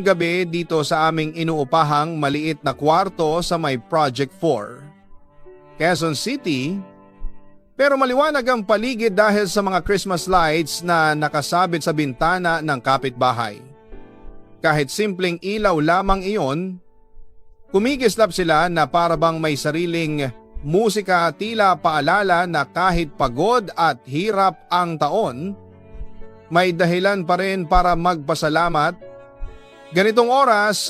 gabi dito sa aming inuupahang maliit na kwarto sa may Project 4, Quezon City, pero maliwanag ang paligid dahil sa mga Christmas lights na nakasabit sa bintana ng kapitbahay. Kahit simpleng ilaw lamang iyon, kumikislap sila na parabang may sariling musika, tila paalala na kahit pagod at hirap ang taon, may dahilan pa rin para magpasalamat. Ganitong oras,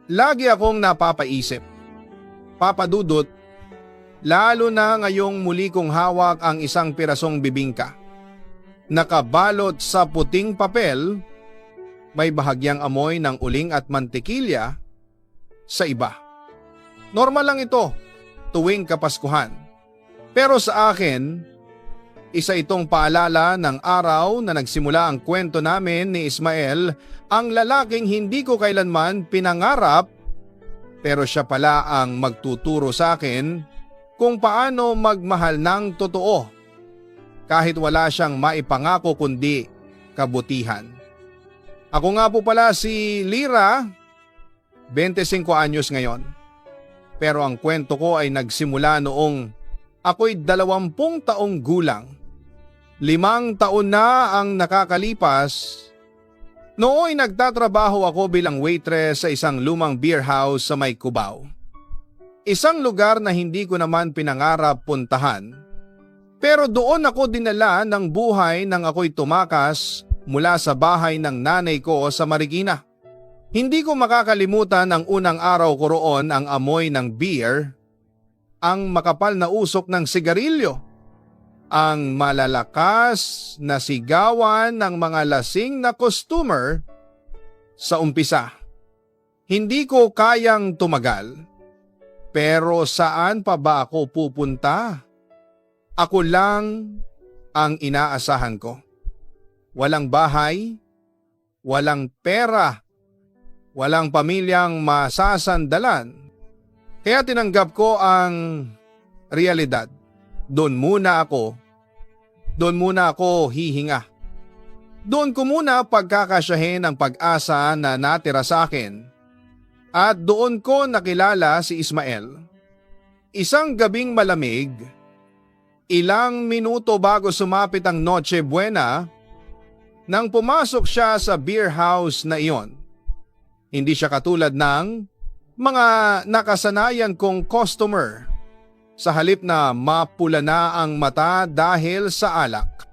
lagi akong napapaisip. Papadudot, lalo na ngayong muli kong hawak ang isang pirasong bibingka. Nakabalot sa puting papel, may bahagyang amoy ng uling at mantikilya sa iba. Normal lang ito tuwing Kapaskuhan. Pero sa akin, isa itong paalala ng araw na nagsimula ang kwento namin ni Ismael, ang lalaking hindi ko kailanman pinangarap, pero siya pala ang magtuturo sa akin kung paano magmahal ng totoo kahit wala siyang maipangako kundi kabutihan. Ako nga po pala si Lyra, 25 anyos ngayon. Pero ang kwento ko ay nagsimula noong ako'y 20 taong gulang. 5 taon na ang nakakalipas. Nooy nagtatrabaho ako bilang waitress sa isang lumang beer house sa may Cubao. Isang lugar na hindi ko naman pinangarap puntahan. Pero doon ako dinala ng buhay nang ako'y tumakas mula sa bahay ng nanay ko sa Marikina. Hindi ko makakalimutan ang unang araw ko roon, ang amoy ng beer, ang makapal na usok ng sigarilyo, ang malalakas na sigawan ng mga lasing na customer. Sa umpisa, hindi ko kayang tumagal. Pero saan pa ba ako pupunta? Ako lang ang inaasahan ko. Walang bahay, walang pera, walang pamilyang masasandalan. Kaya tinanggap ko ang realidad. Doon muna ako hihinga. Doon ko muna pagkakasyahin ang pag-asa na natira sa akin. At doon ko nakilala si Ismael. Isang gabing malamig, ilang minuto bago sumapit ang Noche Buena, nang pumasok siya sa beer house na iyon. Hindi siya katulad ng mga nakasanayan kong customer. Sa halip na mapula na ang mata dahil sa alak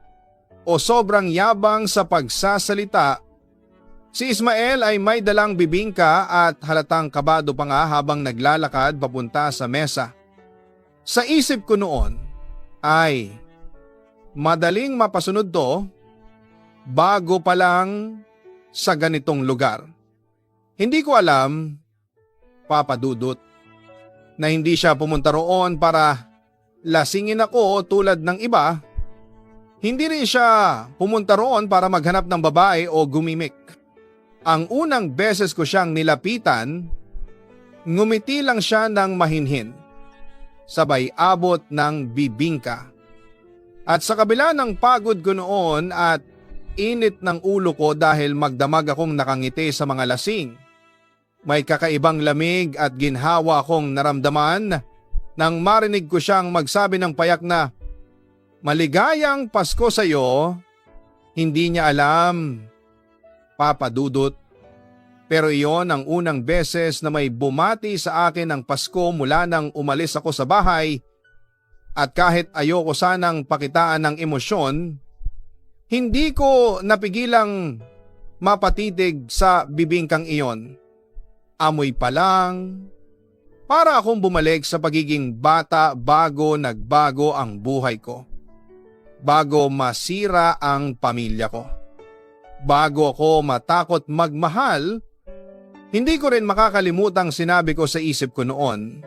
o sobrang yabang sa pagsasalita, si Ismael ay may dalang bibingka at halatang kabado pa nga habang naglalakad papunta sa mesa. Sa isip ko noon ay madaling mapasunod to, bago pa lang sa ganitong lugar. Hindi ko alam, papadudot, na hindi siya pumunta roon para lasingin ako tulad ng iba. Hindi rin siya pumunta roon para maghanap ng babae o gumimik. Ang unang beses ko siyang nilapitan, ngumiti lang siya ng mahinhin, sabay abot ng bibingka. At sa kabila ng pagod ko noon at init ng ulo ko dahil magdamag akong nakangiti sa mga lasing, may kakaibang lamig at ginhawa akong naramdaman nang marinig ko siyang magsabi ng payak na, "Maligayang Pasko sa iyo." Hindi niya alam, papadudot, pero iyon ang unang beses na may bumati sa akin ng Pasko mula nang umalis ako sa bahay. At kahit ayoko sanang pakitaan ng emosyon, hindi ko napigilang mapatitig sa bibingkang iyon. Amoy pa lang, para akong bumalik sa pagiging bata bago nagbago ang buhay ko. Bago masira ang pamilya ko. Bago ako matakot magmahal, hindi ko rin makakalimutang sinabi ko sa isip ko noon,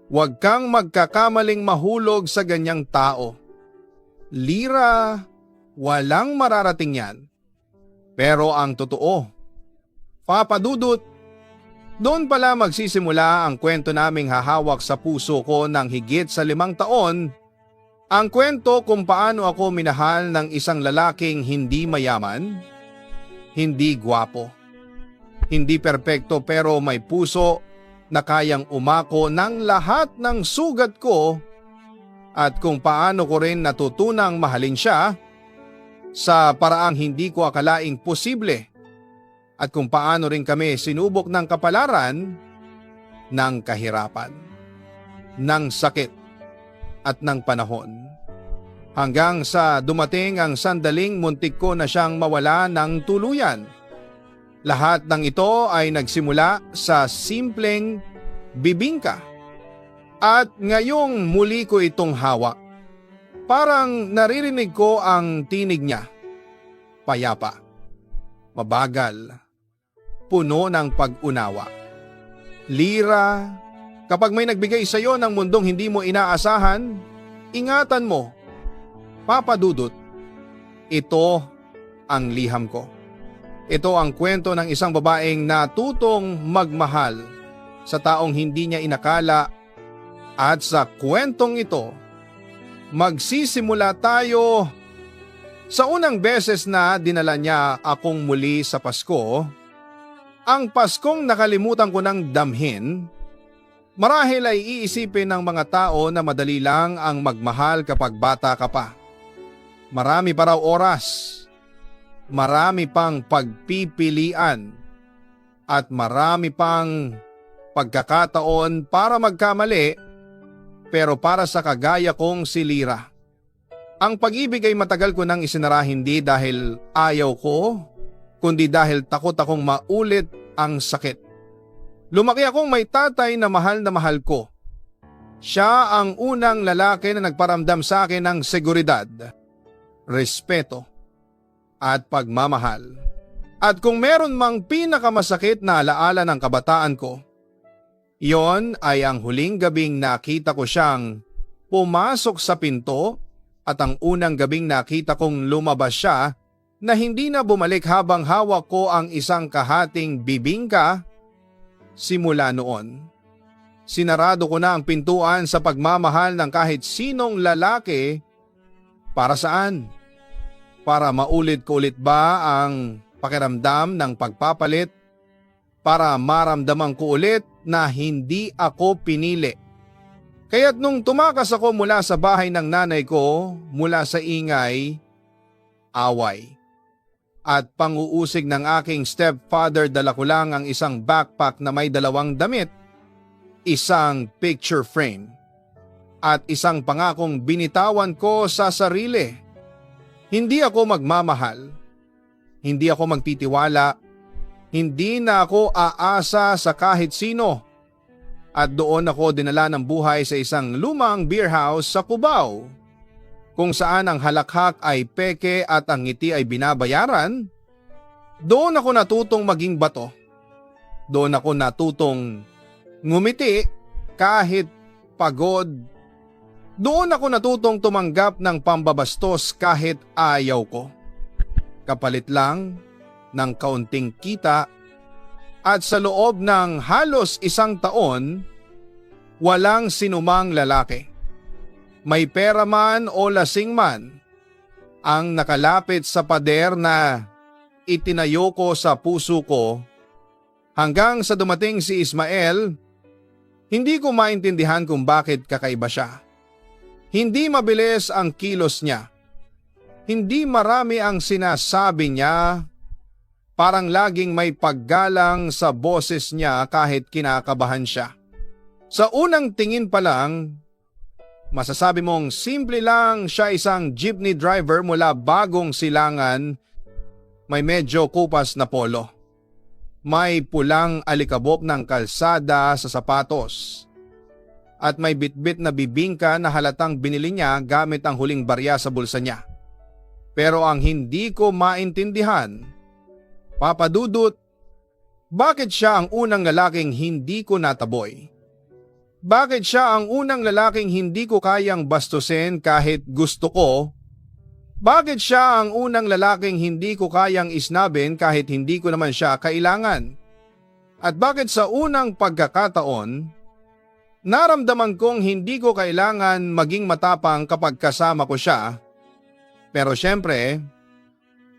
"Huwag kang magkakamaling mahulog sa ganyang tao. Lyra, walang mararating yan." Pero ang totoo, papadudot, doon pala magsisimula ang kwento naming hahawak sa puso ko ng higit sa 5 taon, ang kwento kung paano ako minahal ng isang lalaking hindi mayaman, hindi gwapo, Hindi perpekto pero may puso na kayang umako ng lahat ng sugat ko at kung paano ko rin natutunang mahalin siya sa paraang hindi ko akalaing posible at kung paano rin kami sinubok ng kapalaran ng kahirapan, ng sakit at ng panahon. Hanggang sa dumating ang sandaling muntik ko na siyang mawala ng tuluyan. Lahat ng ito ay nagsimula sa simpleng bibingka. At ngayong muli ko itong hawak. Parang naririnig ko ang tinig niya. Payapa, mabagal, puno ng pag-unawa. Lira, kapag may nagbigay sa iyo ng mundong hindi mo inaasahan, ingatan mo. Papa Dudut, ito ang liham ko. Ito ang kwento ng isang babaeng natutong magmahal sa taong hindi niya inakala at sa kwentong ito, magsisimula tayo sa unang beses na dinala niya akong muli sa Pasko, ang Paskong nakalimutan ko ng damhin. Marahil ay iisipin ng mga tao na madali lang ang magmahal kapag bata ka pa. Marami pa raw oras, marami pang pagpipilian, at marami pang pagkakataon para magkamali, pero para sa kagaya kong si Lira, ang pag-ibig ay matagal ko nang isinara hindi dahil ayaw ko, kundi dahil takot akong maulit ang sakit. Lumaki akong may tatay na mahal ko. Siya ang unang lalaki na nagparamdam sa akin ng seguridad, respeto, at pagmamahal. At kung meron mang pinakamasakit na alaala ng kabataan ko, iyon ay ang huling gabing nakita ko siyang pumasok sa pinto at ang unang gabing nakita kong lumabas siya na hindi na bumalik habang hawak ko ang isang kahating bibingka. Simula noon, sinarado ko na ang pintuan sa pagmamahal ng kahit sinong lalaki. Para saan? Para maulit ko ulit ba ang pakiramdam ng pagpapalit? Para maramdaman ko ulit na hindi ako pinili? Kaya't nung tumakas ako mula sa bahay ng nanay ko, mula sa ingay, away, at panguusig ng aking stepfather, dala ko lang ang isang backpack na may 2 damit, isang picture frame, at isang pangakong binitawan ko sa sarili. Hindi ako magmamahal, hindi ako magtitiwala, hindi na ako aasa sa kahit sino. At doon ako dinala ng buhay sa isang lumang beer house sa Cubao, kung saan ang halakhak ay peke at ang ngiti ay binabayaran. Doon ako natutong maging bato. Doon ako natutong ngumiti kahit pagod. Doon ako natutong tumanggap ng pambabastos kahit ayaw ko. Kapalit lang ng kaunting kita, at sa loob ng halos 1 taon, walang sinumang lalaki, may pera man o lasing man, ang nakalapit sa pader na itinayo ko sa puso ko. Hanggang sa dumating si Ismael, hindi ko maintindihan kung bakit kakaiba siya. Hindi mabilis ang kilos niya. Hindi marami ang sinasabi niya. Parang laging may paggalang sa boses niya kahit kinakabahan siya. Sa unang tingin pa lang, masasabi mong simple lang siya, isang jeepney driver mula Bagong Silangan, may medyo kupas na polo. May pulang alikabok ng kalsada sa sapatos. At may bitbit na bibingka na halatang binili niya gamit ang huling barya sa bulsa niya. Pero ang hindi ko maintindihan, Papa Dudut, bakit siya ang unang lalaking hindi ko nataboy? Bakit siya ang unang lalaking hindi ko kayang bastusin kahit gusto ko? Bakit siya ang unang lalaking hindi ko kayang isnabin kahit hindi ko naman siya kailangan? At bakit sa unang pagkakataon, naramdaman kong hindi ko kailangan maging matapang kapag kasama ko siya? Pero syempre,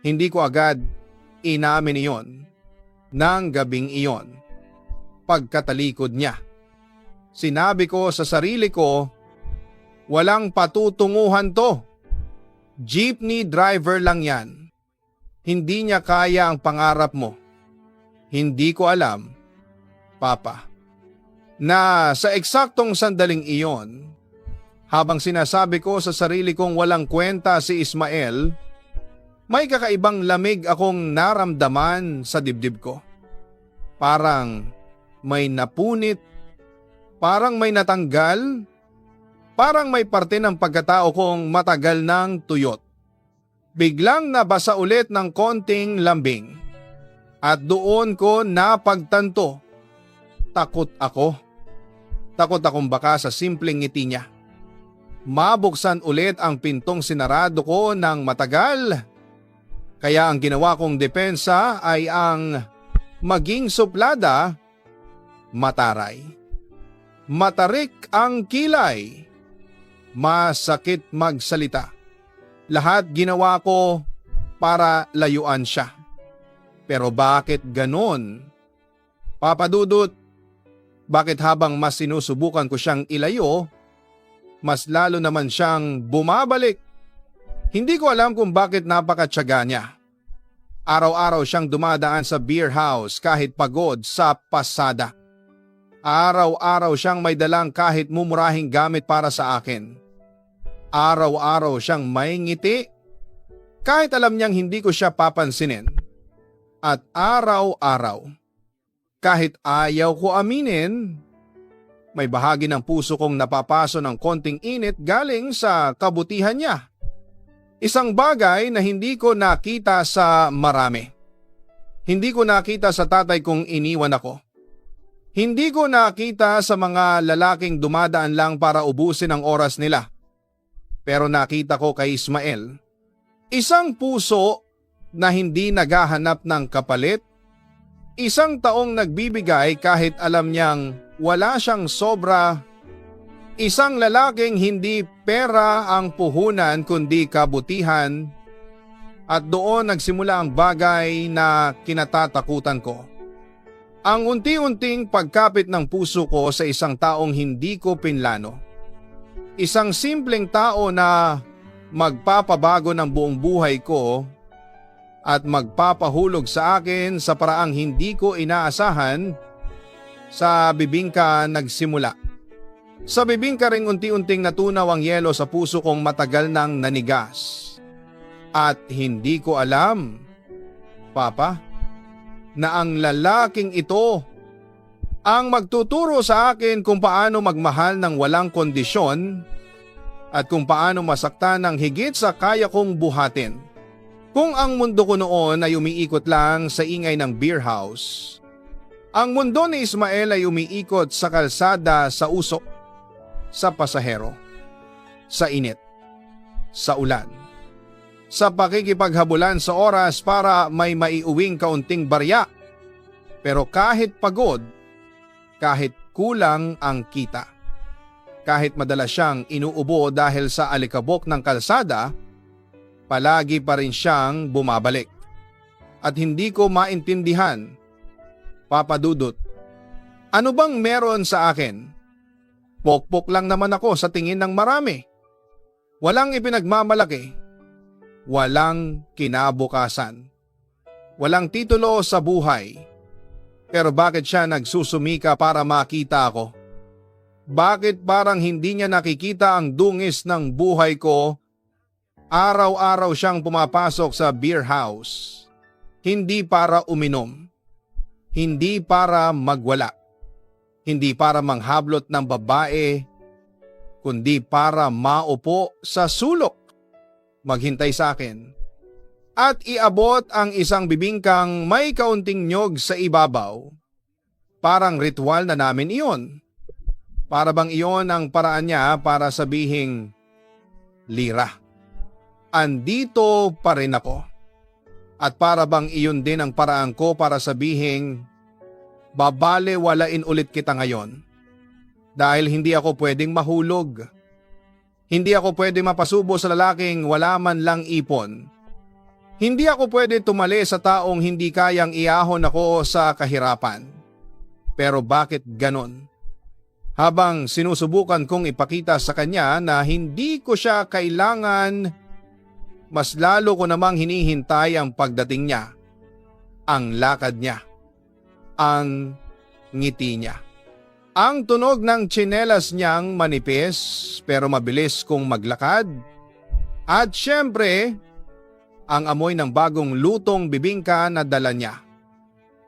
hindi ko agad inamin iyon. ng gabing iyon. Pagkatalikod niya, sinabi ko sa sarili ko, walang patutunguhan to. Jeepney driver lang yan. Hindi niya kaya ang pangarap mo. Hindi ko alam, Papa, na sa eksaktong sandaling iyon, habang sinasabi ko sa sarili kong walang kwenta si Ismael, may kakaibang lamig akong naramdaman sa dibdib ko. Parang may napunit, parang may natanggal, parang may parte ng pagkatao kong matagal nang tuyot. Biglang nabasa ulit ng konting lambing at doon ko napagtanto. Takot ako. Takot akong baka sa simpleng ngiti niya mabuksan ulit ang pintong sinarado ko ng matagal. Kaya ang ginawa kong depensa ay ang maging suplada, mataray. Matarik ang kilay. Masakit magsalita. Lahat ginawa ko para layuan siya. Pero bakit ganon? Papa Dudut, bakit habang mas sinusubukan ko siyang ilayo, mas lalo naman siyang bumabalik? Hindi ko alam kung bakit napakatyaga niya. Araw-araw siyang dumadaan sa beer house kahit pagod sa pasada. Araw-araw siyang may dalang kahit mumurahing gamit para sa akin. Araw-araw siyang may ngiti kahit alam niyang hindi ko siya papansinin. At araw-araw, kahit ayaw ko aminin, may bahagi ng puso kong napapaso ng konting init galing sa kabutihan niya. Isang bagay na hindi ko nakita sa marami. Hindi ko nakita sa tatay kong iniwan ako. Hindi ko nakita sa mga lalaking dumadaan lang para ubusin ang oras nila. Pero nakita ko kay Ismael, isang puso na hindi naghahanap ng kapalit, isang taong nagbibigay kahit alam niyang wala siyang sobra, isang lalaking hindi pera ang puhunan kundi kabutihan, at doon nagsimula ang bagay na kinatatakutan ko. Ang unti-unting pagkapit ng puso ko sa isang taong hindi ko pinlano. Isang simpleng tao na magpapabago ng buong buhay ko at magpapahulog sa akin sa paraang hindi ko inaasahan. Sa bibingka nagsimula. Sa bibingka ring unti-unting natunaw ang yelo sa puso kong matagal nang nanigas. At hindi ko alam, Papa, na ang lalaking ito ang magtuturo sa akin kung paano magmahal ng walang kondisyon at kung paano masaktan ng higit sa kaya kong buhatin. Kung ang mundo ko noon ay umiikot lang sa ingay ng beer house, ang mundo ni Ismael ay umiikot sa kalsada, sa usok, sa pasahero, sa init, sa ulan, sa pakikipaghabulan sa oras para may maiuwing kaunting barya. Pero kahit pagod, kahit kulang ang kita, kahit madalas siyang inuubo dahil sa alikabok ng kalsada, palagi pa rin siyang bumabalik. At hindi ko maintindihan, Papa Dudut, ano bang meron sa akin? Pokpok lang naman ako sa tingin ng marami. Walang ipinagmamalaki. Walang kinabukasan. Walang titulo sa buhay. Pero bakit siya nagsusumika para makita ako? Bakit parang hindi niya nakikita ang dungis ng buhay ko? Araw-araw siyang pumapasok sa beer house. Hindi para uminom. Hindi para magwala. Hindi para manghablot ng babae, kundi para maupo sa sulok, maghintay sa akin, at iabot ang isang bibingkang may kaunting nyog sa ibabaw. Parang ritual na namin iyon. Para bang iyon ang paraan niya para sabihing, Lira, andito pa rin ako. At para bang iyon din ang paraan ko para sabihing, babalewalain ulit kita ngayon. Dahil hindi ako pwedeng mahulog. Hindi ako pwedeng mapasubo sa lalaking wala man lang ipon. Hindi ako pwede tumali sa taong hindi kayang iahon ako sa kahirapan. Pero bakit ganon? Habang sinusubukan kong ipakita sa kanya na hindi ko siya kailangan, mas lalo ko namang hinihintay ang pagdating niya, ang lakad niya, ang ngiti niya. Ang tunog ng tsinelas niyang manipis pero mabilis kong maglakad. At syempre, ang amoy ng bagong lutong bibingka na dala niya.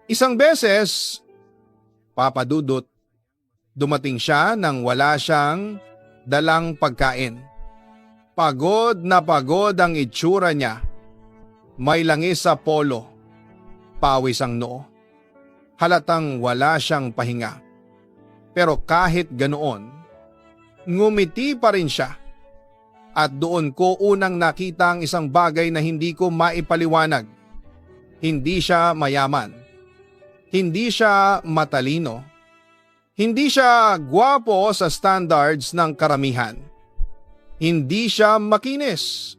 Isang beses, Papa Dudut, dumating siya nang wala siyang dalang pagkain. Pagod na pagod ang itsura niya. May langis sa polo, pawis ang noo. Halatang wala siyang pahinga. Pero kahit ganoon, ngumiti pa rin siya. At doon ko unang nakita ang isang bagay na hindi ko maipaliwanag. Hindi siya mayaman. Hindi siya matalino. Hindi siya gwapo sa standards ng karamihan. Hindi siya makinis.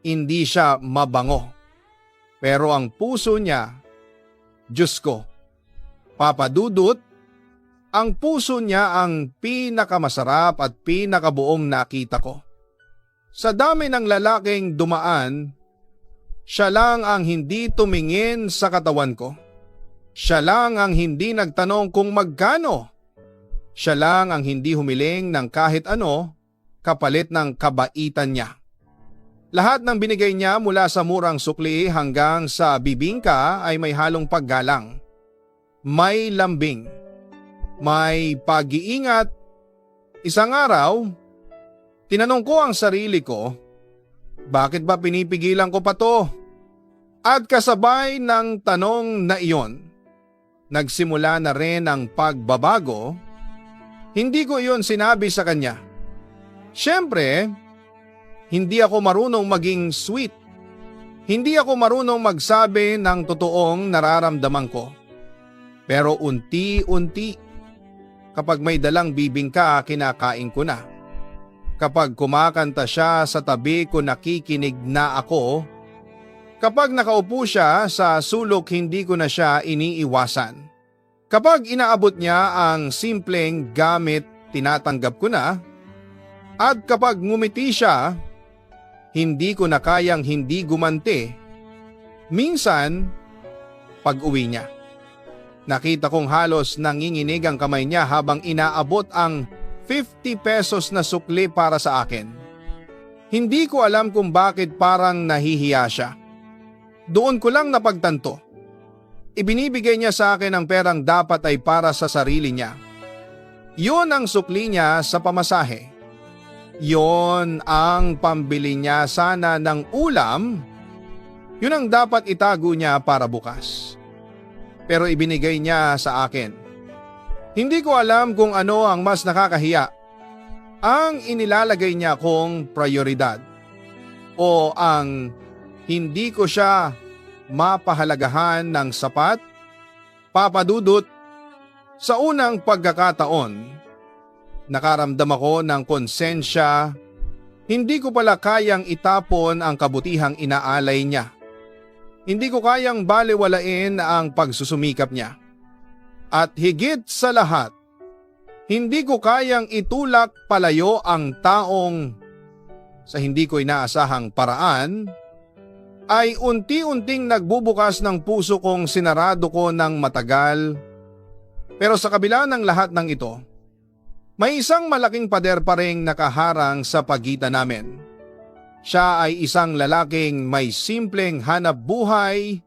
Hindi siya mabango. Pero ang puso niya, Diyos ko, Papa Dudut, ang puso niya ang pinakamasarap at pinakabuong nakita ko. Sa dami ng lalaking dumaan, siya lang ang hindi tumingin sa katawan ko. Siya lang ang hindi nagtanong kung magkano. Siya lang ang hindi humiling ng kahit ano kapalit ng kabaitan niya. Lahat ng binigay niya mula sa murang sukli hanggang sa bibingka ay may halong paggalang. May lambing. May pag-iingat. Isang araw, tinanong ko ang sarili ko, bakit ba pinipigilan ko pa to? At kasabay ng tanong na iyon, nagsimula na rin ang pagbabago. Hindi ko iyon sinabi sa kanya. Siyempre, hindi ako marunong maging sweet. Hindi ako marunong magsabi ng totoong nararamdaman ko. Pero unti-unti, kapag may dalang bibingka, kinakain ko na. Kapag kumakanta siya sa tabi ko, nakikinig na ako. Kapag nakaupo siya sa sulok, hindi ko na siya iniiwasan. Kapag inaabot niya ang simpleng gamit, tinatanggap ko na. At kapag ngumiti siya, hindi ko na kayang hindi gumanti. Minsan, pag-uwi niya, nakita kong halos nanginginig ang kamay niya habang inaabot ang 50 pesos na sukli para sa akin. Hindi ko alam kung bakit parang nahihiya siya. Doon ko lang napagtanto. Ibinibigay niya sa akin ang perang dapat ay para sa sarili niya. Yun ang sukli niya sa pamasahe. Yun ang pambili niya sana ng ulam. Yun ang dapat itago niya para bukas. Pero ibinigay niya sa akin. Hindi ko alam kung ano ang mas nakakahiya. Ang inilalagay niya kong prioridad o ang hindi ko siya mapahalagahan ng sapat. Papa Dudut, sa unang pagkakataon, nakaramdam ako ng konsensya. Hindi ko pala kayang itapon ang kabutihang inaalay niya. Hindi ko kayang balewalain ang pagsusumikap niya. At higit sa lahat, hindi ko kayang itulak palayo ang taong sa hindi ko inaasahang paraan ay unti-unting nagbubukas ng puso kong sinarado ko ng matagal. Pero sa kabila ng lahat ng ito, may isang malaking pader pa ring nakaharang sa pagitan namin. Siya ay isang lalaking may simpleng hanap buhay,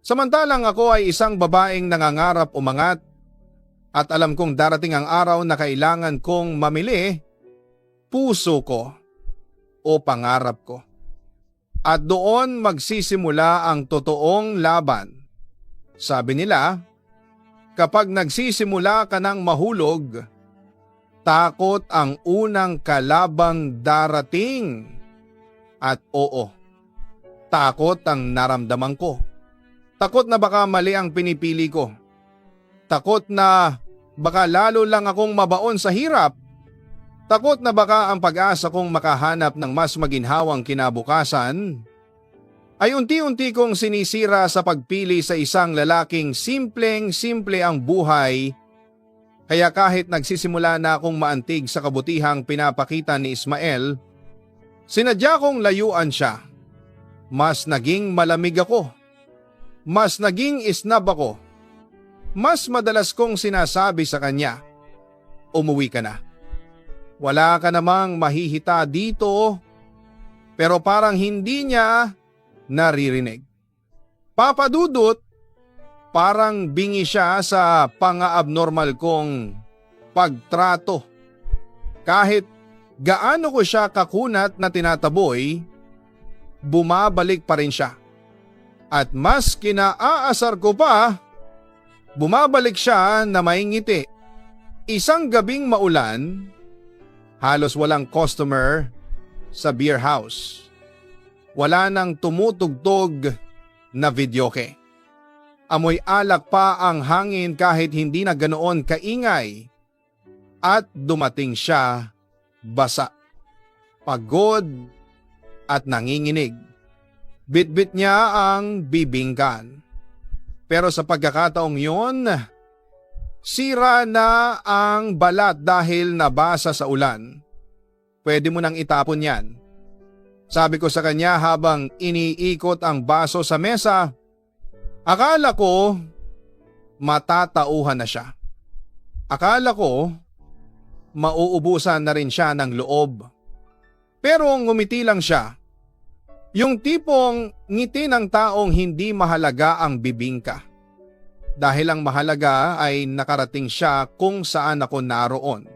samantalang ako ay isang babaeng nangangarap umangat at alam kong darating ang araw na kailangan kong mamili puso ko o pangarap ko. At doon magsisimula ang totoong laban. Sabi nila, kapag nagsisimula ka ng mahulog, takot ang unang kalabang darating. At oo, takot ang naramdaman ko. Takot na baka mali ang pinipili ko. Takot na baka lalo lang akong mabaon sa hirap. Takot na baka ang pag-asa kong makahanap ng mas maginhawang kinabukasan ay unti-unti kong sinisira sa pagpili sa isang lalaking simpleng-simple ang buhay, kaya kahit nagsisimula na akong maantig sa kabutihang pinapakita ni Ismael, sinadya kong layuan siya. Mas naging malamig ako. Mas naging isnab ako. Mas madalas kong sinasabi sa kanya, umuwi ka na. Wala ka namang mahihita dito, pero parang hindi niya naririnig. Papadudot, parang bingi siya sa pang-abnormal kong pagtrato. Kahit gaano ko siya kakunat na tinataboy, bumabalik pa rin siya. At mas kinaaasar ko pa, bumabalik siya na may ngiti. Isang gabing maulan, halos walang customer sa beer house. Wala nang tumutugtog na videoke. Amoy alak pa ang hangin kahit hindi na ganoon kaingay. At dumating siya basa, pagod at nanginginig. Bitbit niya ang bibingkan. Pero sa pagkakataong yun, sira na ang balat dahil nabasa sa ulan. Pwede mo nang itapon yan. Sabi ko sa kanya habang iniikot ang baso sa mesa. Akala ko matatauhan na siya. Akala ko mauubusan na rin siya ng loob. Pero ngumiti lang siya. Yung tipong ngiti ng taong hindi mahalaga ang bibingka. Dahil ang mahalaga ay nakarating siya kung saan ako naroon.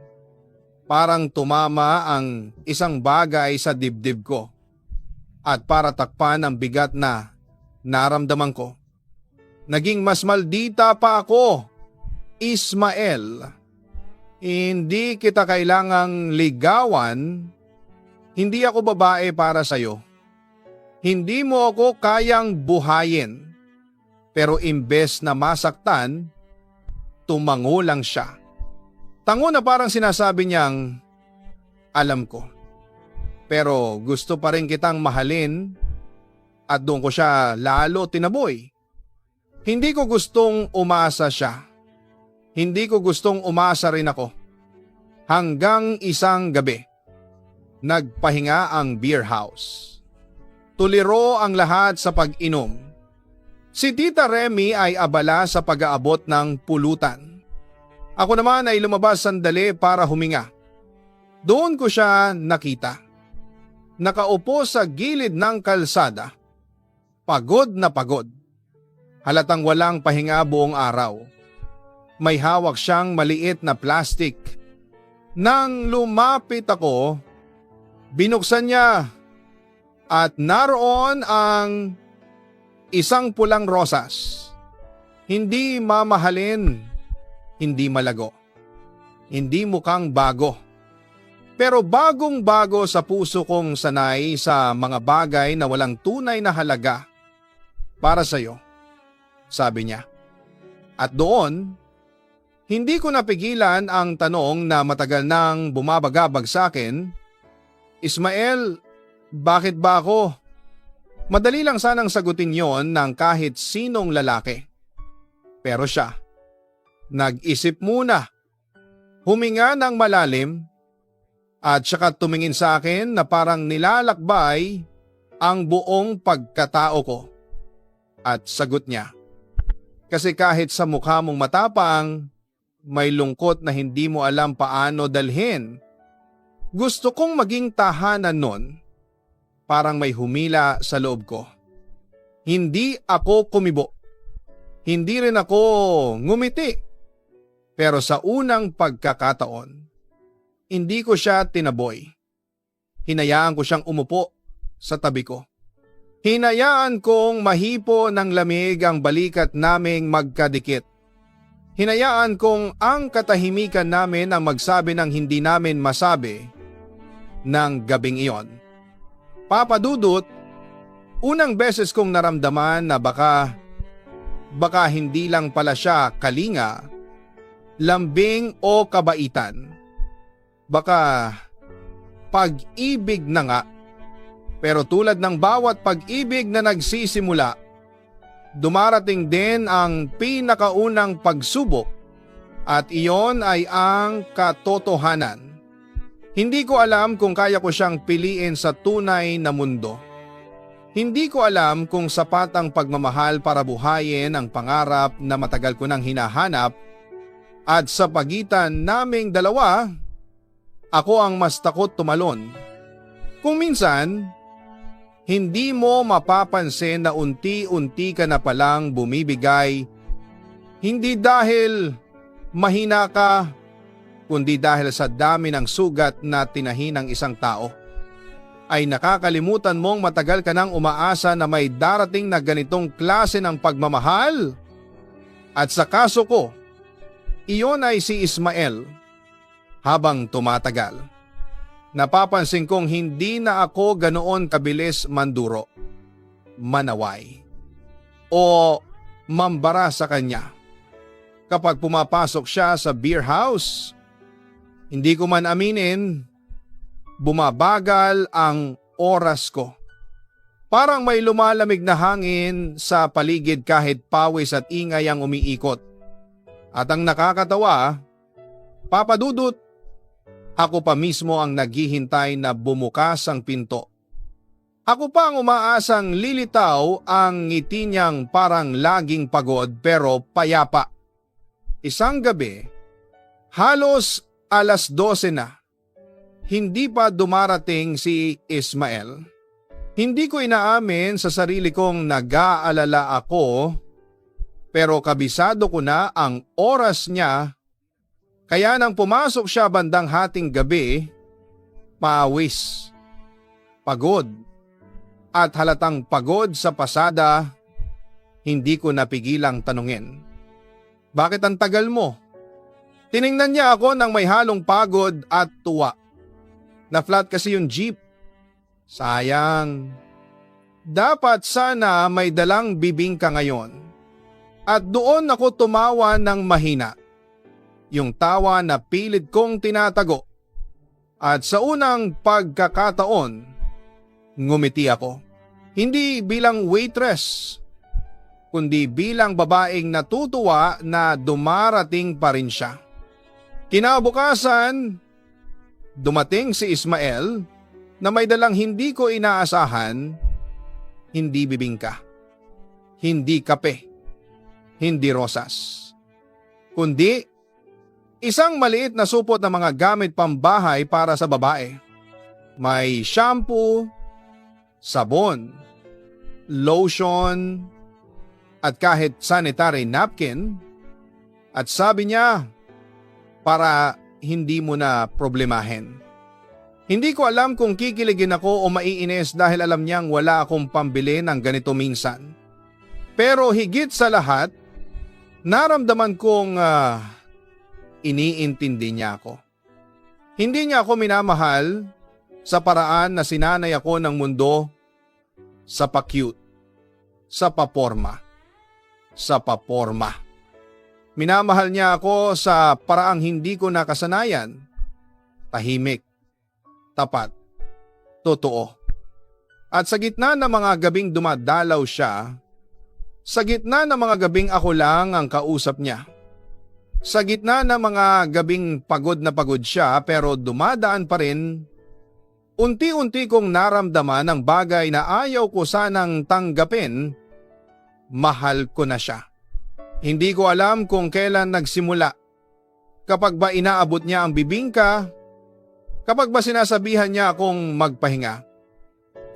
Parang tumama ang isang bagay sa dibdib ko. At para takpan ang bigat na naramdaman ko. Naging mas maldita pa ako, Ismael. Hindi kita kailangang ligawan. Hindi ako babae para sa'yo. Hindi mo ako kayang buhayin. Pero imbes na masaktan, tumango lang siya. Tango na parang sinasabi niyang, alam ko. Pero gusto pa rin kitang mahalin at doon ko siya lalo tinaboy. Hindi ko gustong umasa siya. Hindi ko gustong umasa rin ako. Hanggang isang gabi, nagpahinga ang beer house. Tuliro ang lahat sa pag-inom. Si Tita Remy ay abala sa pag-aabot ng pulutan. Ako naman ay lumabas sandali para huminga. Doon ko siya nakita. Nakaupo sa gilid ng kalsada. Pagod na pagod. Halatang walang pahinga buong araw. May hawak siyang maliit na plastic. Nang lumapit ako, binuksan niya at naroon ang isang pulang rosas. Hindi mamahalin, hindi malago. Hindi mukhang bago. Pero bagong-bago sa puso kong sanay sa mga bagay na walang tunay na halaga para sa iyo, sabi niya. At doon, hindi ko napigilan ang tanong na matagal nang bumabagabag sa akin, Ismael, bakit ba ako? Madali lang sanang sagutin yon ng kahit sinong lalaki. Pero siya, nag-isip muna, huminga ng malalim, at saka tumingin sa akin na parang nilalakbay ang buong pagkatao ko. At sagot niya, kasi kahit sa mukha mong matapang, may lungkot na hindi mo alam paano dalhin. Gusto kong maging tahanan nun. Parang may humila sa loob ko. Hindi ako kumibo. Hindi rin ako ngumiti. Pero sa unang pagkakataon, hindi ko siya tinaboy. Hinayaan ko siyang umupo sa tabi ko. Hinayaan kong mahipo ng lamig ang balikat naming magkadikit. Hinayaan kong ang katahimikan namin ang magsabi ng hindi namin masabi ng gabing iyon. Papadudot, unang beses kong naramdaman na baka hindi lang pala siya kalinga, lambing o kabaitan. Baka pag-ibig na nga. Pero tulad ng bawat pag-ibig na nagsisimula, dumarating din ang pinakaunang pagsubok at iyon ay ang katotohanan. Hindi ko alam kung kaya ko siyang piliin sa tunay na mundo. Hindi ko alam kung sapat ang pagmamahal para buhayin ang pangarap na matagal ko nang hinahanap at sa pagitan naming dalawa, ako ang mas takot tumalon. Kung minsan, hindi mo mapapansin na unti-unti ka na palang bumibigay, hindi dahil mahina ka, kundi dahil sa dami ng sugat na tinahi ng isang tao. Ay nakakalimutan mong matagal ka nang umaasa na may darating na ganitong klase ng pagmamahal. At sa kaso ko, iyon ay si Ismael. Habang tumatagal, napapansin kong hindi na ako ganoon kabilis manduro, manaway, o mambara sa kanya. Kapag pumapasok siya sa beer house, hindi ko man aminin, bumabagal ang oras ko. Parang may lumalamig na hangin sa paligid kahit pawis at ingay ang umiikot. At ang nakakatawa, Papadudot, ako pa mismo ang naghihintay na bumukas ang pinto. Ako pa ang umaasang lilitaw ang ngiti niyang parang laging pagod pero payapa. Isang gabi, halos 12:00 na. Hindi pa dumarating si Ismael. Hindi ko inaamin sa sarili kong nag-aalala ako, pero kabisado ko na ang oras niya. Kaya nang pumasok siya bandang hating gabi, paawis, pagod, at halatang pagod sa pasada, hindi ko napigilang tanungin. Bakit ang tagal mo? Tiningnan niya ako ng may halong pagod at tuwa. Na-flat kasi yung jeep. Sayang. Dapat sana may dalang bibingka ngayon. At doon ako tumawa ng mahina. Yung tawa na pilit kong tinatago. At sa unang pagkakataon, ngumiti ako. Hindi bilang waitress, kundi bilang babaeng natutuwa na dumarating pa rin siya. Kinabukasan, dumating si Ismael na may dalang hindi ko inaasahan, hindi bibingka, hindi kape, hindi rosas, kundi isang maliit na supot ng mga gamit pambahay para sa babae. May shampoo, sabon, lotion, at kahit sanitary napkin. At sabi niya, para hindi mo na problemahin. Hindi ko alam kung kikiligin ako o maiinis dahil alam niyang wala akong pambili ng ganito minsan. Pero higit sa lahat, naramdaman kong iniintindi niya ako. Hindi niya ako minamahal sa paraan na sinanay ako ng mundo sa pa-cute, sa paporma, sa paporma. Minamahal niya ako sa paraang hindi ko nakasanayan, tahimik, tapat, totoo. At sa gitna ng mga gabing dumadalaw siya, sa gitna ng mga gabing ako lang ang kausap niya, sa gitna ng mga gabing pagod na pagod siya pero dumadaan pa rin, unti-unti kong naramdaman ang bagay na ayaw ko sanang tanggapin, mahal ko na siya. Hindi ko alam kung kailan nagsimula. Kapag ba inaabot niya ang bibingka, kapag ba sinasabihan niya akong magpahinga,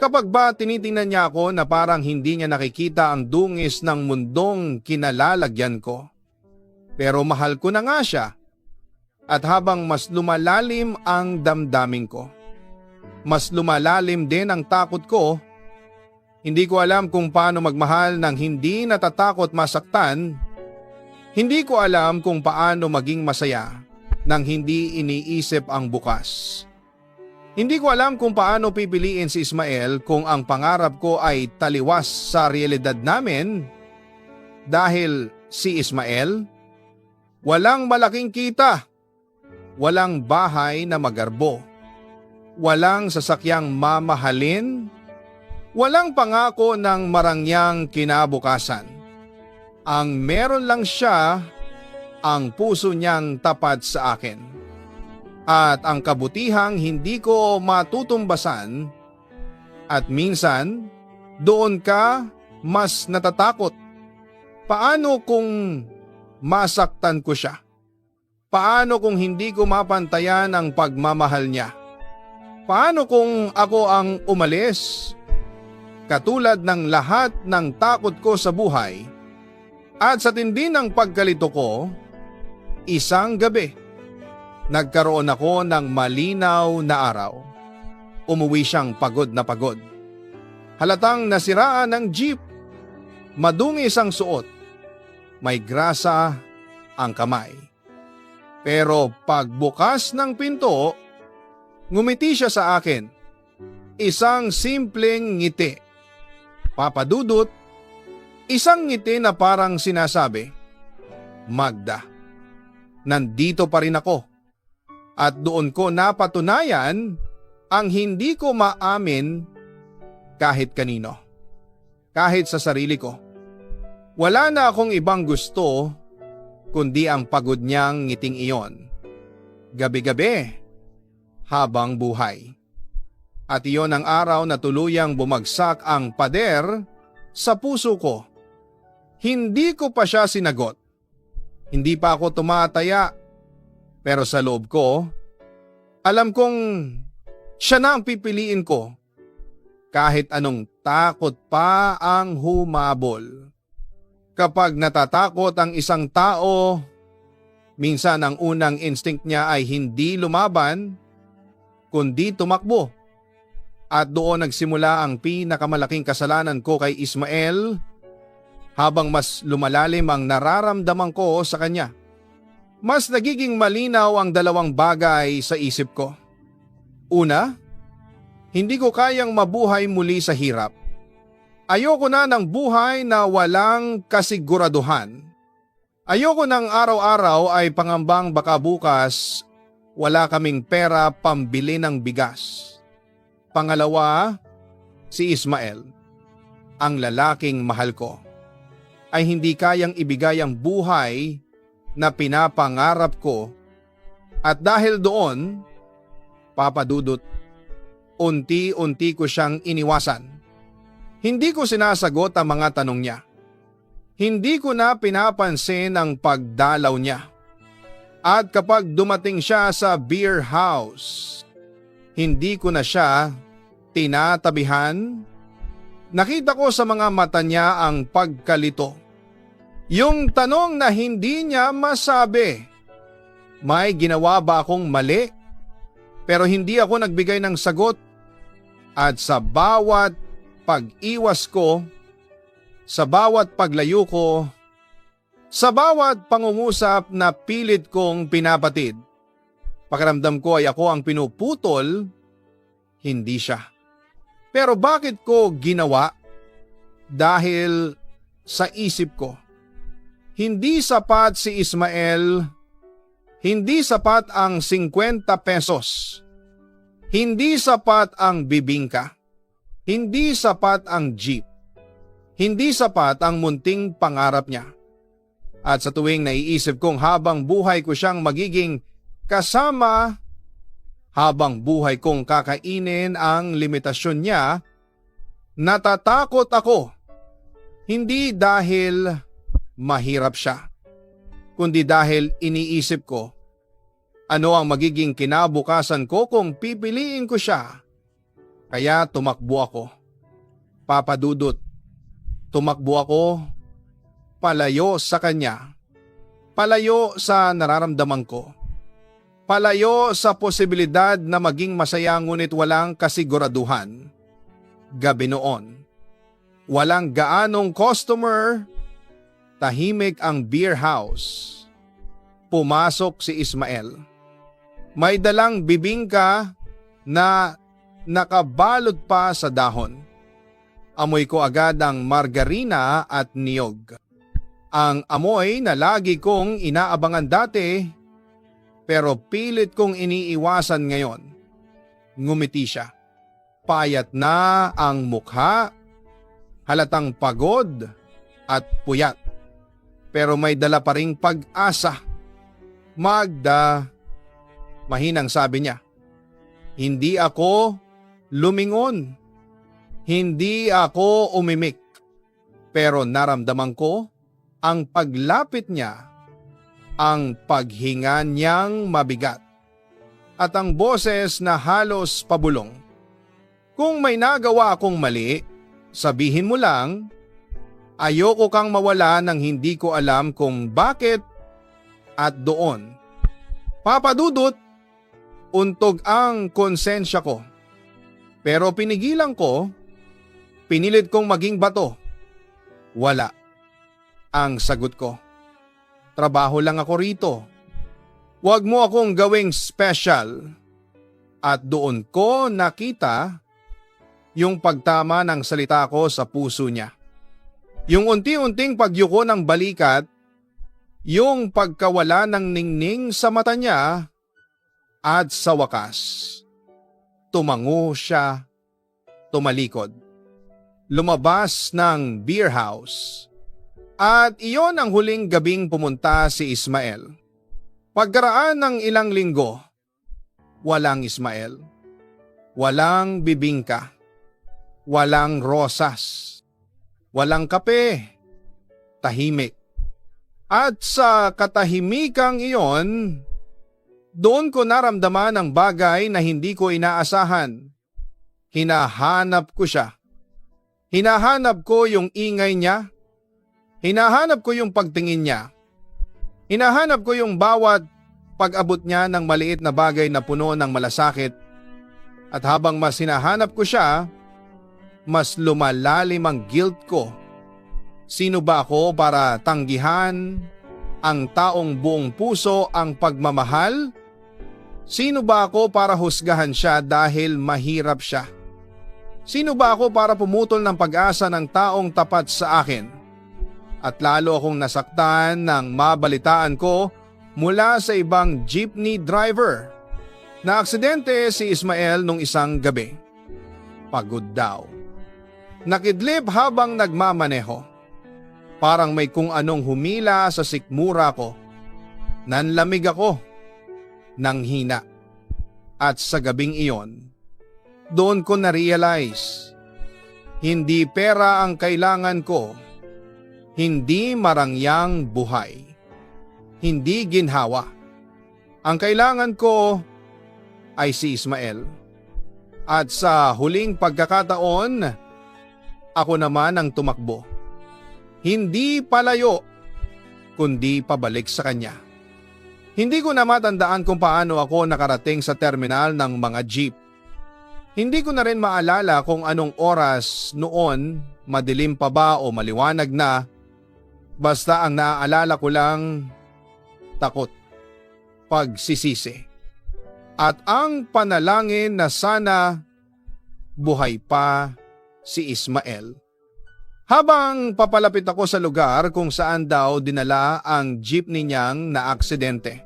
kapag ba tinitingnan niya ako na parang hindi niya nakikita ang dungis ng mundong kinalalagyan ko. Pero mahal ko na nga siya. At habang mas lumalalim ang damdamin ko, mas lumalalim din ang takot ko. Hindi ko alam kung paano magmahal ng hindi natatakot masaktan. Hindi ko alam kung paano maging masaya nang hindi iniisip ang bukas. Hindi ko alam kung paano pipiliin si Ismael kung ang pangarap ko ay taliwas sa realidad namin. Dahil si Ismael, walang malaking kita, walang bahay na magarbo, walang sasakyang mamahalin, Walang pangako ng marangyang kinabukasan. Ang meron lang siya, ang puso niyang tapat sa akin. At ang kabutihang hindi ko matutumbasan, at minsan doon ka mas natatakot. Paano kung masaktan ko siya? Paano kung hindi ko mapantayan ang pagmamahal niya? Paano kung ako ang umalis? Katulad ng lahat ng takot ko sa buhay at sa tindi ng pagkalito ko, isang gabi, nagkaroon ako ng malinaw na araw. Umuwi siyang pagod na pagod. Halatang nasiraan ng jeep. Madungis ang suot. May grasa ang kamay. Pero pagbukas ng pinto, ngumiti siya sa akin. Isang simpleng ngiti. Papadudot, isang ngiti na parang sinasabi, Magda, nandito pa rin ako. At doon ko napatunayan ang hindi ko maamin kahit kanino. Kahit sa sarili ko. Wala na akong ibang gusto kundi ang pagod niyang ngiting iyon. Gabi-gabi, habang buhay. At iyon ang araw na tuluyang bumagsak ang pader sa puso ko. Hindi ko pa siya sinagot. Hindi pa ako tumataya. Pero sa loob ko, alam kong siya na ang pipiliin ko. Kahit anong takot pa ang humabol. Kapag natatakot ang isang tao, minsan ang unang instinct niya ay hindi lumaban, kundi tumakbo. At doon nagsimula ang pinakamalaking kasalanan ko kay Ismael habang mas lumalalim ang nararamdaman ko sa kanya. Mas nagiging malinaw ang dalawang bagay sa isip ko. Una, hindi ko kayang mabuhay muli sa hirap. Ayoko na ng buhay na walang kasiguraduhan. Ayoko ng araw-araw ay pangambang baka bukas wala kaming pera pambili ng bigas. Pangalawa, si Ismael, ang lalaking mahal ko, ay hindi kayang ibigay ang buhay na pinapangarap ko at dahil doon, papadudot, unti-unti ko siyang iniwasan. Hindi ko sinasagot ang mga tanong niya. Hindi ko na pinapansin ang pagdalaw niya. At kapag dumating siya sa beer house, hindi ko na siya tinatabihan. Nakita ko sa mga mata niya ang pagkalito. Yung tanong na hindi niya masabi, may ginawa ba akong mali? Pero hindi ako nagbigay ng sagot. At sa bawat pag-iwas ko, sa bawat paglayo ko, sa bawat pangungusap na pilit kong pinapatid, pakiramdam ko ay ako ang pinuputol, hindi siya. Pero bakit ko ginawa? Dahil sa isip ko, hindi sapat si Ismael, hindi sapat ang 50 pesos, hindi sapat ang bibingka, hindi sapat ang jeep, hindi sapat ang munting pangarap niya. At sa tuwing naiisip kong habang buhay ko siyang magiging kasama, habang buhay kong kakainin ang limitasyon niya, natatakot ako. Hindi dahil mahirap siya, kundi dahil iniisip ko, ano ang magiging kinabukasan ko kung pipiliin ko siya. Kaya tumakbo ako. Papadudot, tumakbo ako palayo sa kanya, palayo sa nararamdaman ko. Palayo sa posibilidad na maging masaya ngunit walang kasiguraduhan. Gabi noon, walang gaanong customer, tahimik ang beer house. Pumasok si Ismael. May dalang bibingka na nakabalot pa sa dahon. Amoy ko agad ang margarina at niyog. Ang amoy na lagi kong inaabangan dati, pero pilit kong iniiwasan ngayon. Ngumiti siya. Payat na ang mukha, halatang pagod at puyat. Pero may dala pa ring pag-asa. Magda, mahinang sabi niya, hindi ako lumingon. Hindi ako umimik. Pero naramdaman ko ang paglapit niya, ang paghinga niyang mabigat, at ang boses na halos pabulong. Kung may nagawa akong mali, sabihin mo lang. Ayoko kang mawala ng hindi ko alam kung bakit. At doon, Papa Dudut, untog ang konsensya ko. Pero pinigilan ko, pinilit kong maging bato. Wala. Ang sagot ko, trabaho lang ako rito. Huwag mo akong gawing special. At doon ko nakita yung pagtama ng salita ko sa puso niya. Yung unti-unting pagyuko ng balikat, yung pagkawala ng ningning sa mata niya, at sa wakas, tumango siya, tumalikod. Lumabas ng beer house. At iyon ang huling gabing pumunta si Ismael. Pagkaraan ng ilang linggo, walang Ismael. Walang bibingka. Walang rosas. Walang kape. Tahimik. At sa katahimikang iyon, doon ko naramdaman ang bagay na hindi ko inaasahan. Hinahanap ko siya. Hinahanap ko yung ingay niya. Hinahanap ko yung pagtingin niya. Hinahanap ko yung bawat pag-abot niya ng maliit na bagay na puno ng malasakit. At habang mas hinahanap ko siya, mas lumalalim ang guilt ko. Sino ba ako para tanggihan ang taong buong puso ang pagmamahal? Sino ba ako para husgahan siya dahil mahirap siya? Sino ba ako para pumutol ng pag-asa ng taong tapat sa akin? At lalo akong nasaktan nang mabalitaan ko mula sa ibang jeepney driver na aksidente si Ismael nung isang gabi. Pagod daw. Nakidlip habang nagmamaneho. Parang may kung anong humila sa sikmura ko. Nanlamig ako. Nanghina. At sa gabing iyon, doon ko na-realize, hindi pera ang kailangan ko. Hindi marangyang buhay. Hindi ginhawa. Ang kailangan ko ay si Ismael. At sa huling pagkakataon, ako naman ang tumakbo. Hindi palayo, kundi pabalik sa kanya. Hindi ko na matandaan kung paano ako nakarating sa terminal ng mga jeep. Hindi ko na rin maalala kung anong oras noon, madilim pa ba o maliwanag na. Basta ang naaalala ko lang, takot, pagsisisi. At ang panalangin na sana buhay pa si Ismael. Habang papalapit ako sa lugar kung saan daw dinala ang jeepney niyang naaksidente.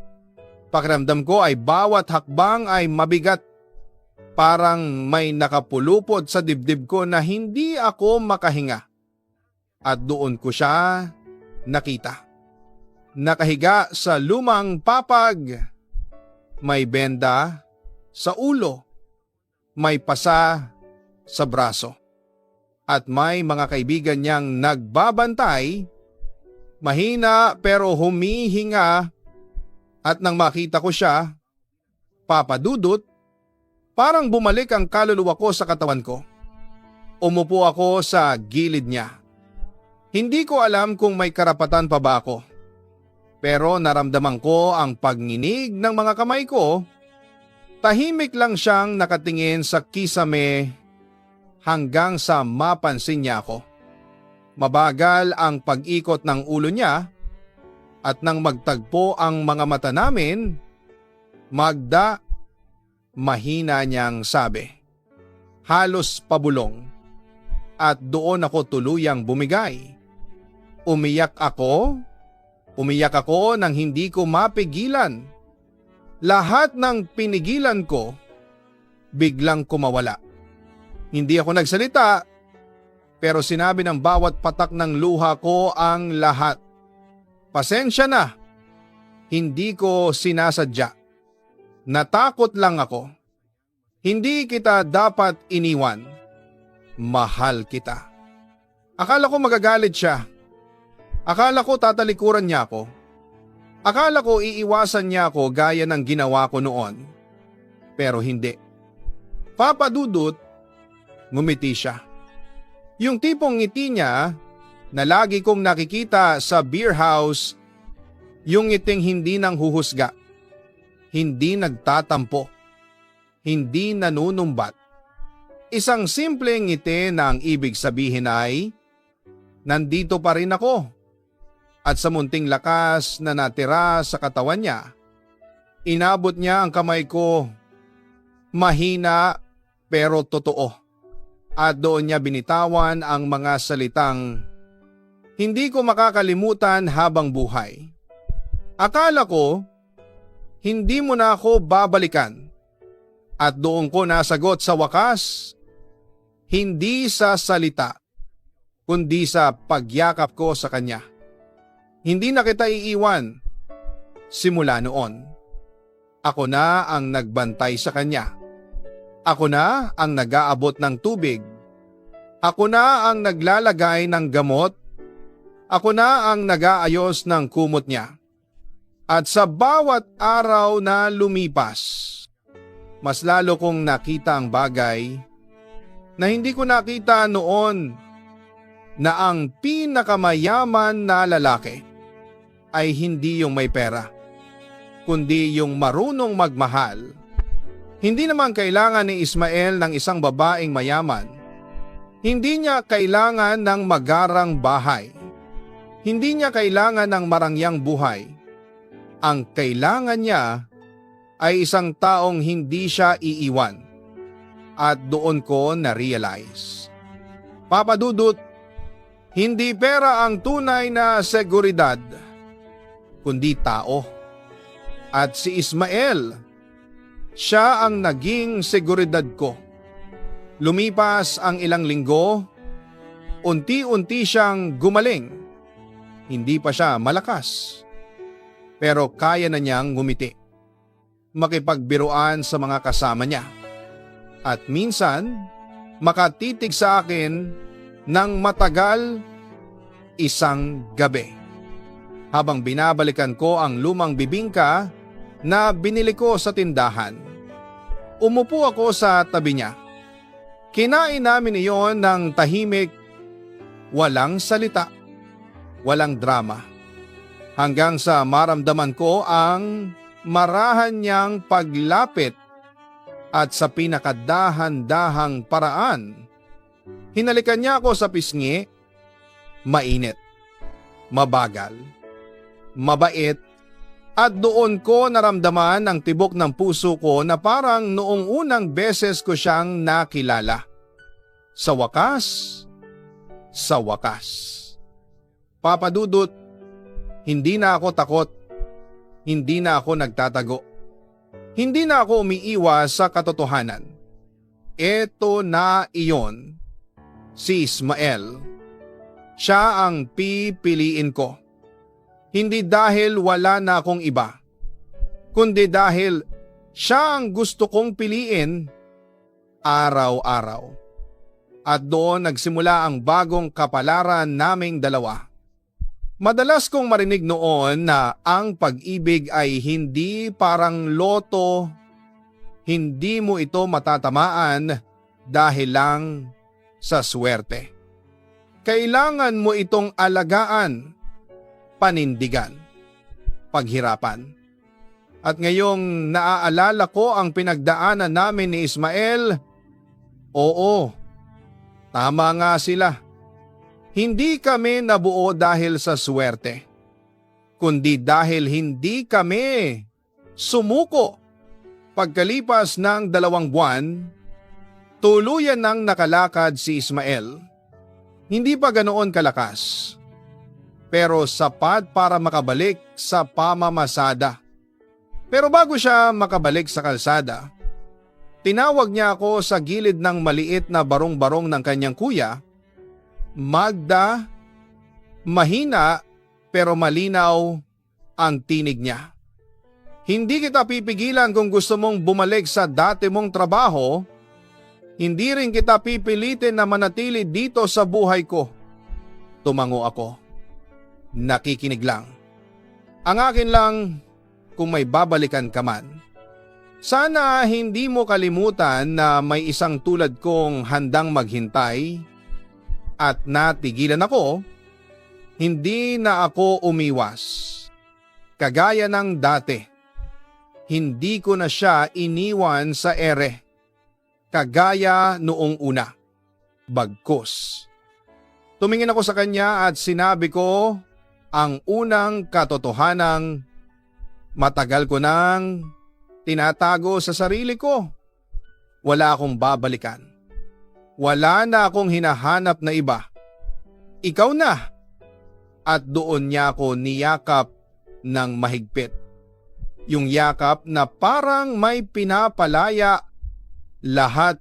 Pakiramdam ko ay bawat hakbang ay mabigat. Parang may nakapulupot sa dibdib ko na hindi ako makahinga. At doon ko siya nakita. Nakahiga sa lumang papag. May benda sa ulo. May pasa sa braso. At may mga kaibigan niyang nagbabantay, mahina pero humihinga. At nang makita ko siya, Papa Dudut, parang bumalik ang kaluluwa ko sa katawan ko. Umupo ako sa gilid niya. Hindi ko alam kung may karapatan pa ba ako. Pero naramdaman ko ang pagninig ng mga kamay ko. Tahimik lang siyang nakatingin sa kisame hanggang sa mapansin niya ako. Mabagal ang pag-ikot ng ulo niya at nang magtagpo ang mga mata namin, Magda, mahina niyang sabi. Halos pabulong. At doon ako tuluyang bumigay. Umiyak ako nang hindi ko mapigilan. Lahat ng pinigilan ko, biglang kumawala. Hindi ako nagsalita, pero sinabi ng bawat patak ng luha ko ang lahat. Pasensya na, hindi ko sinasadya. Natakot lang ako. Hindi kita dapat iniwan. Mahal kita. Akala ko magagalit siya. Akala ko tatalikuran niya ako. Akala ko iiwasan niya ako gaya ng ginawa ko noon. Pero hindi. Papa Dudut, ngumiti siya. Yung tipong ngiti niya na lagi kong nakikita sa beer house, yung ngiting hindi nang huhusga, hindi nagtatampo, hindi nanunumbat. Isang simpleng ngiti na ang ibig sabihin ay, nandito pa rin ako. At sa munting lakas na natira sa katawan niya, inabot niya ang kamay ko, mahina pero totoo. At doon niya binitawan ang mga salitang hindi ko makakalimutan habang buhay. Akala ko, hindi mo na ako babalikan. At doon ko nasagot sa wakas, hindi sa salita, kundi sa pagyakap ko sa kanya. Hindi na kita iiwan. Simula noon, ako na ang nagbantay sa kanya. Ako na ang nag-aabot ng tubig. Ako na ang naglalagay ng gamot. Ako na ang nag-aayos ng kumot niya. At sa bawat araw na lumipas, mas lalo kong nakita ang bagay na hindi ko nakita noon, na ang pinakamayaman na lalaki ay hindi yung may pera, kundi yung marunong magmahal. Hindi naman kailangan ni Ismael ng isang babaeng mayaman. Hindi niya kailangan ng magarang bahay. Hindi niya kailangan ng marangyang buhay. Ang kailangan niya ay isang taong hindi siya iiwan. At doon ko na-realize. Papa Dudut, hindi pera ang tunay na seguridad, kundi tao. At si Ismael, siya ang naging seguridad ko. Lumipas ang ilang linggo, unti-unti siyang gumaling. Hindi pa siya malakas, pero kaya na niyang ngumiti, makipagbiruan sa mga kasama niya. At minsan, makatitig sa akin ng matagal isang gabi. Habang binabalikan ko ang lumang bibingka na binili ko sa tindahan. Umupo ako sa tabi niya. Kinain namin iyon ng tahimik, walang salita, walang drama. Hanggang sa maramdaman ko ang marahan niyang paglapit at sa pinakadahan-dahang paraan, hinalikan niya ako sa pisngi. Mainit, mabagal, mabait, at doon ko naramdaman ang tibok ng puso ko na parang noong unang beses ko siyang nakilala. Sa wakas. Papa Dudut, hindi na ako takot. Hindi na ako nagtatago. Hindi na ako umiiwas sa katotohanan. Eto na iyon, si Ismael. Siya ang pipiliin ko. Hindi dahil wala na akong iba, kundi dahil siya ang gusto kong piliin araw-araw. At doon nagsimula ang bagong kapalaran naming dalawa. Madalas kong marinig noon na ang pag-ibig ay hindi parang loto, hindi mo ito matatamaan dahil lang sa swerte. Kailangan mo itong alagaan, panindigan, paghirapan. At ngayong naaalala ko ang pinagdaanan namin ni Ismael, oo, tama nga sila. Hindi kami nabuo dahil sa swerte, kundi dahil hindi kami sumuko. Pagkalipas ng 2 buwan, tuluyan nang nakalakad si Ismael. Hindi pa ganoon kalakas, pero sapat para makabalik sa pamamasada. Pero bago siya makabalik sa kalsada, Tinawag niya ako sa gilid ng maliit na barong-barong ng kanyang kuya. Magda, mahina pero malinaw ang tinig niya. Hindi kita pipigilan kung gusto mong bumalik sa dati mong trabaho. Hindi rin kita pipilitin na manatili dito sa buhay ko. Tumango ako. Nakikinig lang. Ang akin lang, kung may babalikan ka man, sana hindi mo kalimutan na may isang tulad kong handang maghintay at natigilan ako, hindi na ako umiwas. Kagaya ng dati, hindi ko na siya iniwan sa ere. Kagaya noong una. Bagkus. Tumingin ako sa kanya at sinabi ko ang unang katotohanang matagal ko nang tinatago sa sarili ko. Wala akong babalikan. Wala na akong hinahanap na iba. Ikaw na. At doon niya ako niyakap ng mahigpit. Yung yakap na parang may pinapalaya lahat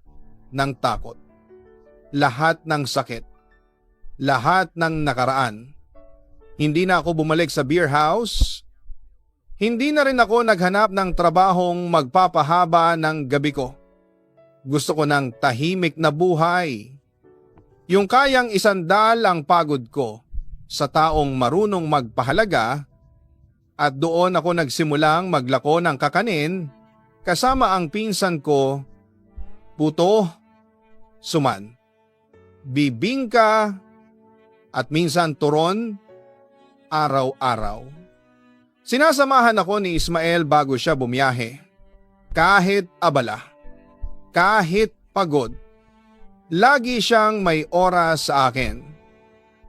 ng takot. Lahat ng sakit. Lahat ng nakaraan. Hindi na ako bumalik sa beer house. Hindi na rin ako naghanap ng trabahong magpapahaba ng gabi ko. Gusto ko ng tahimik na buhay. Yung kayang isandal ang pagod ko sa taong marunong magpahalaga at doon ako nagsimulang maglako ng kakanin kasama ang pinsan ko, puto, suman, bibingka at minsan turon araw-araw. Sinasamahan ako ni Ismael bago siya bumiyahe. Kahit abala, kahit pagod, lagi siyang may oras sa akin.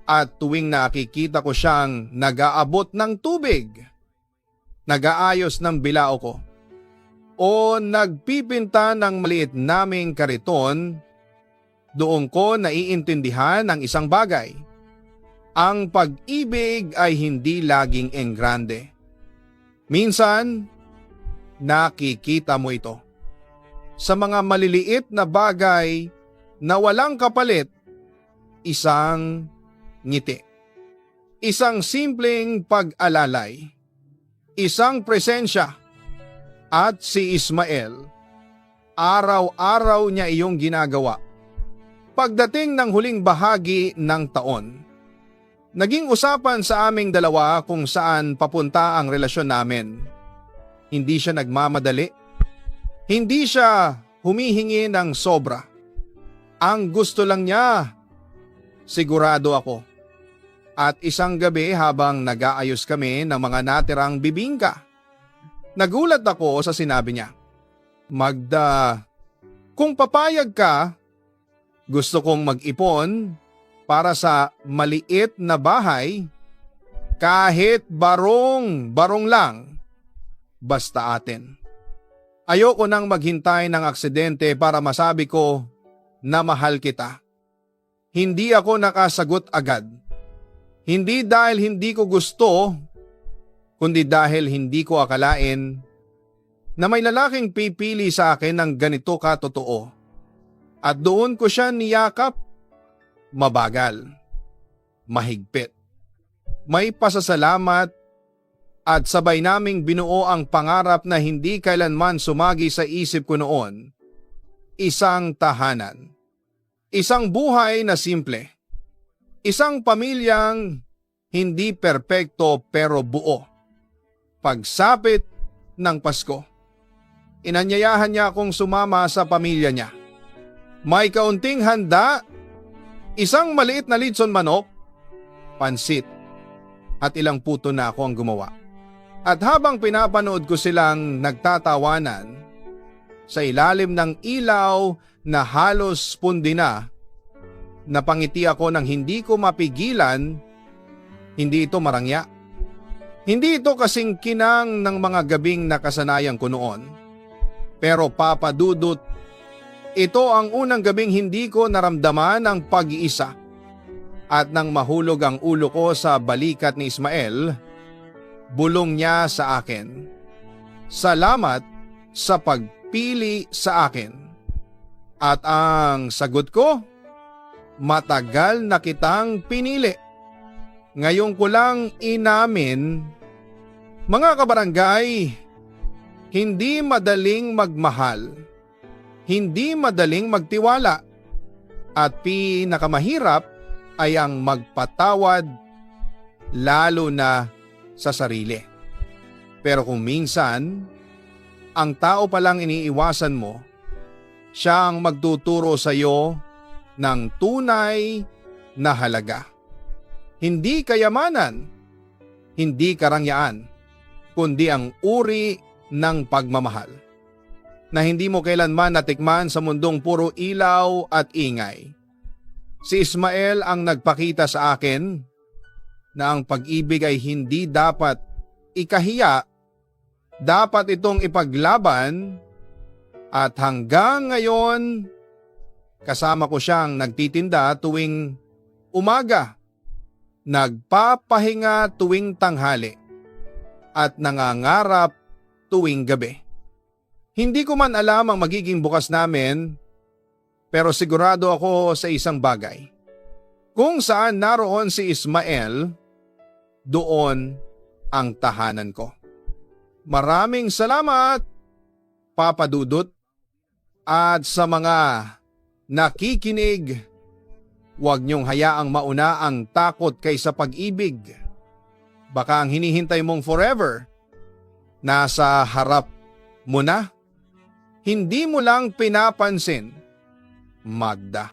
At tuwing nakikita ko siyang nag-aabot ng tubig, nag-aayos ng bilao ko, o nagpipinta ng maliit naming kariton, doon ko naiintindihan ang isang bagay. Ang pag-ibig ay hindi laging enggrande. Minsan, nakikita mo ito sa mga maliliit na bagay na walang kapalit, isang ngiti, isang simpleng pag-alalay, isang presensya. At si Ismael, araw-araw niya iyong ginagawa. Pagdating ng huling bahagi ng taon, naging usapan sa aming dalawa kung saan papunta ang relasyon namin. Hindi siya nagmamadali. Hindi siya humihingi ng sobra. Ang gusto lang niya, sigurado ako. At isang gabi habang nag-aayos kami ng mga natirang bibingka, nagulat ako sa sinabi niya. Magda, kung papayag ka, gusto kong mag-ipon para sa maliit na bahay, kahit barong lang, basta atin. Ayoko nang maghintay ng aksidente para masabi ko na mahal kita. Hindi ako nakasagot agad. Hindi dahil hindi ko gusto, kundi dahil hindi ko akalain na may lalaking pipili sa akin ng ganito katotoo. At doon ko siya niyakap. Mabagal, mahigpit, may pasasalamat at sabay naming binuo ang pangarap na hindi kailanman sumagi sa isip ko noon. Isang tahanan, isang buhay na simple, isang pamilyang hindi perpekto pero buo. Pagsapit ng Pasko, inanyayahan niya akong sumama sa pamilya niya. May kaunting handa, isang maliit na litson manok, pansit, at ilang puto na ako ang gumawa. At habang pinapanood ko silang nagtatawanan, sa ilalim ng ilaw na halos pundi na, napangiti ako nang hindi ko mapigilan. Hindi ito marangya. Hindi ito kasing kinang ng mga gabing nakasanayan ko noon. Pero papadudot, ito ang unang gabing hindi ko naramdaman ang pag-iisa. At nang mahulog ang ulo ko sa balikat ni Ismael, bulong niya sa akin, "Salamat sa nagpili sa akin? At ang sagot ko, matagal na kitang pinili. Ngayon ko lang inamin, mga kabarangay, hindi madaling magmahal, hindi madaling magtiwala, at pinakamahirap ay ang magpatawad, lalo na sa sarili. Pero kung minsan, ang tao palang iniiwasan mo, siya ang magtuturo sa iyo ng tunay na halaga. Hindi kayamanan, hindi karangyaan, kundi ang uri ng pagmamahal na hindi mo kailanman natikman sa mundong puro ilaw at ingay. Si Ismael ang nagpakita sa akin na ang pag-ibig ay hindi dapat ikahiya, dapat itong ipaglaban, at hanggang ngayon kasama ko siyang nagtitinda tuwing umaga, nagpapahinga tuwing tanghali, at nangangarap tuwing gabi. Hindi ko man alam ang magiging bukas namin, pero sigurado ako sa isang bagay. Kung saan naroon si Ismael, doon ang tahanan ko. Maraming salamat, Papa Dudut, at sa mga nakikinig, huwag niyong hayaang mauna ang takot kaysa pag-ibig. Baka ang hinihintay mong forever, nasa harap mo na. Hindi mo lang pinapansin, Magda.